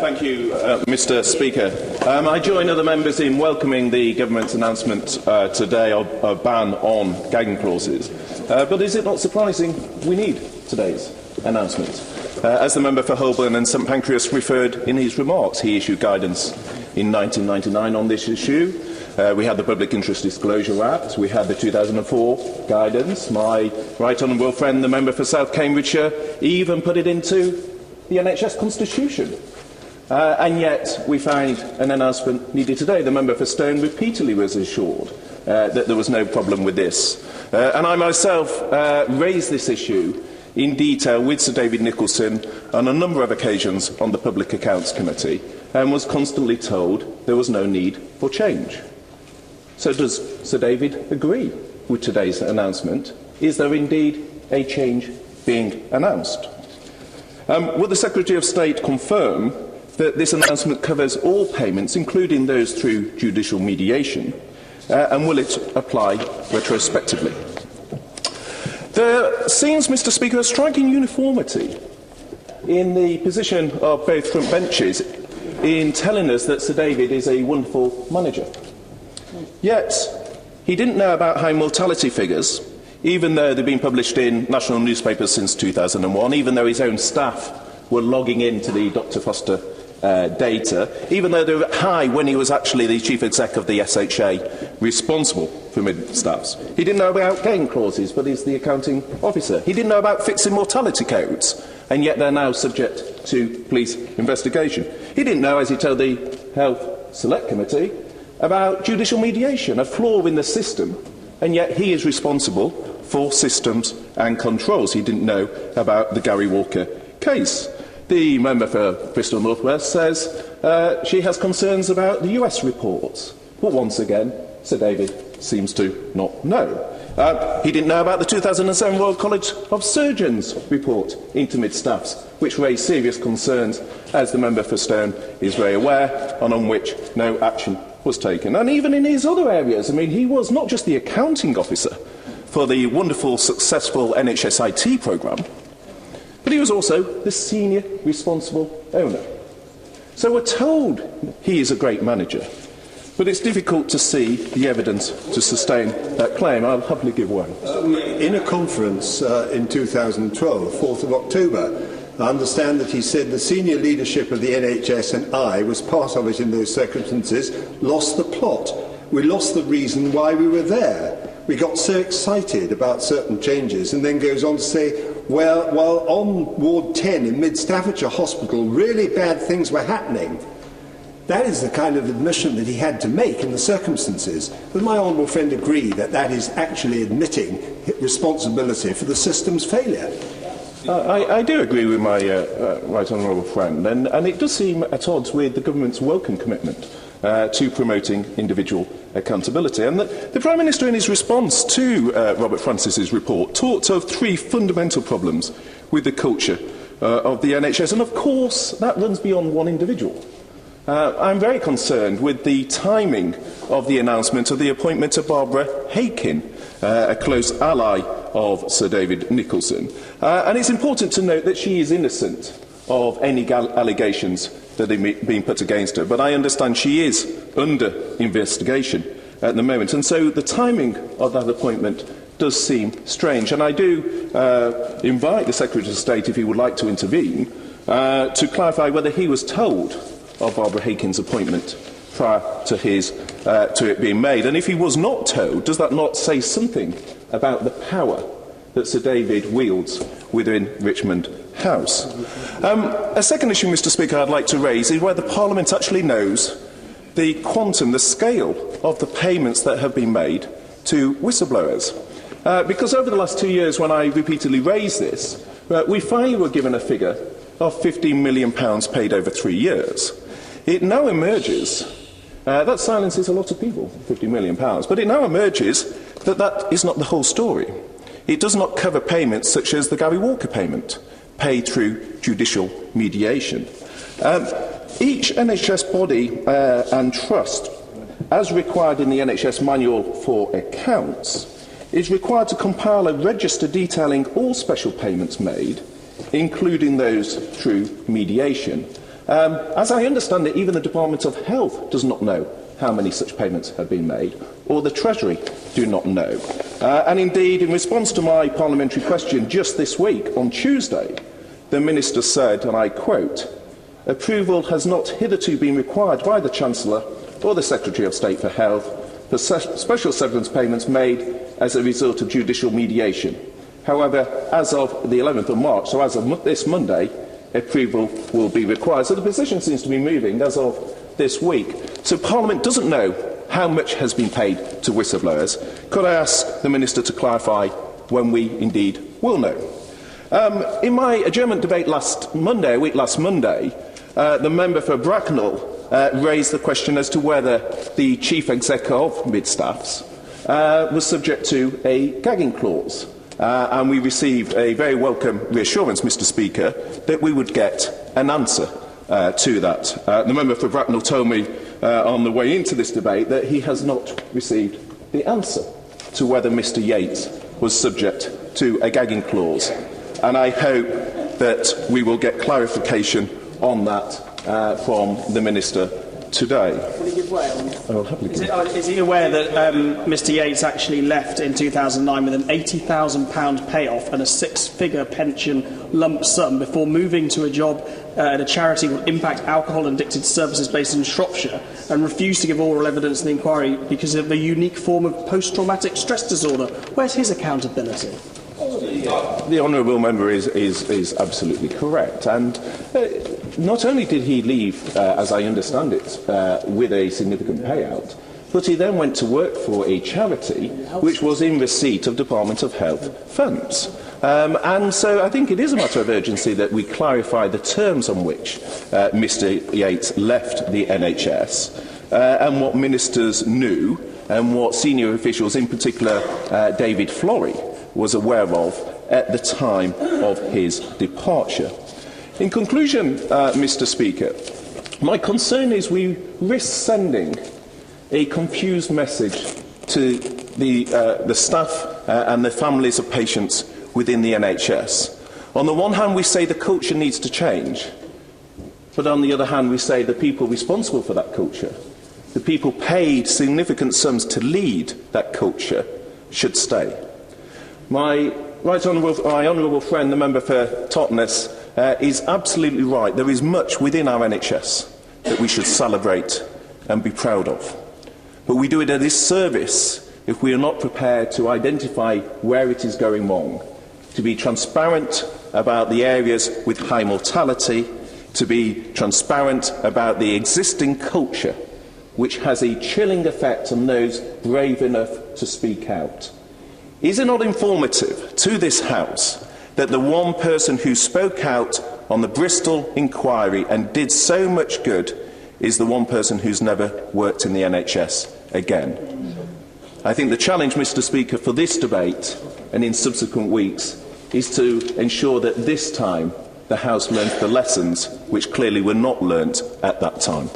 Thank you, Mr. Speaker. I join other members in welcoming the government's announcement today of a ban on gagging clauses. But is it not surprising we need today's announcement? As the member for Holborn and St Pancras referred in his remarks, he issued guidance in 1999 on this issue. We had the Public Interest Disclosure Act, we had the 2004 guidance. My right honourable friend, the member for South Cambridgeshire, even put it into the NHS Constitution. And yet we find an announcement needed today. The member for Stone repeatedly was assured that there was no problem with this. And I myself raised this issue in detail with Sir David Nicholson on a number of occasions on the Public Accounts Committee and was constantly told there was no need for change. So does Sir David agree with today's announcement? Is there indeed a change being announced? Will the Secretary of State confirm that this announcement covers all payments, including those through judicial mediation, and will it apply retrospectively? There seems, Mr. Speaker, a striking uniformity in the position of both front benches in telling us that Sir David is a wonderful manager. Yet, he didn't know about high mortality figures, even though they've been published in national newspapers since 2001, even though his own staff were logging into the Dr Foster data, even though they were high when he was actually the chief exec of the SHA responsible for mid-staffs. He didn't know about gain clauses, but he's the accounting officer. He didn't know about fixing mortality codes, and yet they're now subject to police investigation. He didn't know, as he told the Health Select Committee, about judicial mediation, a flaw in the system, and yet he is responsible for systems and controls. He didn't know about the Gary Walker case. The member for Bristol North West says she has concerns about the US reports. But once again, Sir David seems to not know. He didn't know about the 2007 Royal College of Surgeons report into mid-staffs, which raised serious concerns, as the member for Stone is very aware, and on which no action was taken. And even in his other areas, I mean, he was not just the accounting officer for the wonderful, successful NHS IT programme, but he was also the senior responsible owner. So we're told he is a great manager, but it's difficult to see the evidence to sustain that claim. I'll happily give one. In a conference in 2012, 4th of October, I understand that he said the senior leadership of the NHS and I was part of it in those circumstances, lost the plot. We lost the reason why we were there. We got so excited about certain changes, and then goes on to say, well, while on Ward 10 in Mid-Staffordshire Hospital, really bad things were happening. That is the kind of admission that he had to make in the circumstances. Does my honourable friend agree that that is actually admitting responsibility for the system's failure? I do agree with my right honourable friend, and it does seem at odds with the government's welcome commitment to promoting individual accountability. And the Prime Minister, in his response to Robert Francis's report, talked of three fundamental problems with the culture of the NHS, and of course that runs beyond one individual. I'm very concerned with the timing of the announcement of the appointment of Barbara Hakin, a close ally of Sir David Nicholson. And it's important to note that she is innocent of any allegations that have been put against her, but I understand she is under investigation at the moment, and so the timing of that appointment does seem strange. And I do invite the Secretary of State, if he would like to intervene, to clarify whether he was told of Barbara Hakin's appointment prior to it being made. And if he was not told, does that not say something about the power that Sir David wields within Richmond House? A second issue, Mr. Speaker, I'd like to raise is whether Parliament actually knows the quantum, the scale of the payments that have been made to whistleblowers. Because over the last 2 years, when I repeatedly raised this, we finally were given a figure of £15 million paid over 3 years. It now emerges, that silences a lot of people, £50 million, but it now emerges that that is not the whole story. It does not cover payments such as the Gary Walker payment, paid through judicial mediation. Each NHS body and trust, as required in the NHS Manual for Accounts, is required to compile a register detailing all special payments made, including those through mediation. As I understand it, even the Department of Health does not know how many such payments have been made, or the Treasury do not know. And indeed, in response to my parliamentary question just this week, on Tuesday, the Minister said, and I quote, "Approval has not hitherto been required by the Chancellor or the Secretary of State for Health for special severance payments made as a result of judicial mediation. However, as of the 11th of March, so as of this Monday, approval will be required." So the position seems to be moving as of this week. So Parliament doesn't know how much has been paid to whistleblowers. Could I ask the Minister to clarify when we indeed will know? In my adjournment debate last Monday, the member for Bracknell raised the question as to whether the Chief Exec of Mid-Staffs was subject to a gagging clause. And we received a very welcome reassurance, Mr. Speaker, that we would get an answer to that. The member for Bracknell told me on the way into this debate that he has not received the answer to whether Mr. Yates was subject to a gagging clause. And I hope that we will get clarification on that from the Minister today. Will he give way on? I will happily give Is he aware that Mr. Yates actually left in 2009 with an £80,000 payoff and a six-figure pension lump sum before moving to a job at a charity called Impact Alcohol and Addicted Services based in Shropshire, and refused to give oral evidence in the inquiry because of a unique form of post-traumatic stress disorder? Where's his accountability? The honourable member is absolutely correct, and not only did he leave, as I understand it, with a significant payout, but he then went to work for a charity which was in receipt of Department of Health funds. And so I think it is a matter of urgency that we clarify the terms on which Mr. Yates left the NHS and what ministers knew and what senior officials, in particular David Florey, was aware of at the time of his departure. In conclusion, Mr. Speaker, my concern is we risk sending a confused message to the staff and the families of patients within the NHS. On the one hand, we say the culture needs to change, but on the other hand, we say the people responsible for that culture, the people paid significant sums to lead that culture, should stay. My honourable friend, the member for Totnes, is absolutely right. There is much within our NHS that we should celebrate and be proud of. But we do it a disservice if we are not prepared to identify where it is going wrong, to be transparent about the areas with high mortality, to be transparent about the existing culture, which has a chilling effect on those brave enough to speak out. Is it not informative to this House that the one person who spoke out on the Bristol inquiry and did so much good is the one person who's never worked in the NHS again? I think the challenge, Mr. Speaker, for this debate and in subsequent weeks is to ensure that this time the House learns the lessons which clearly were not learnt at that time.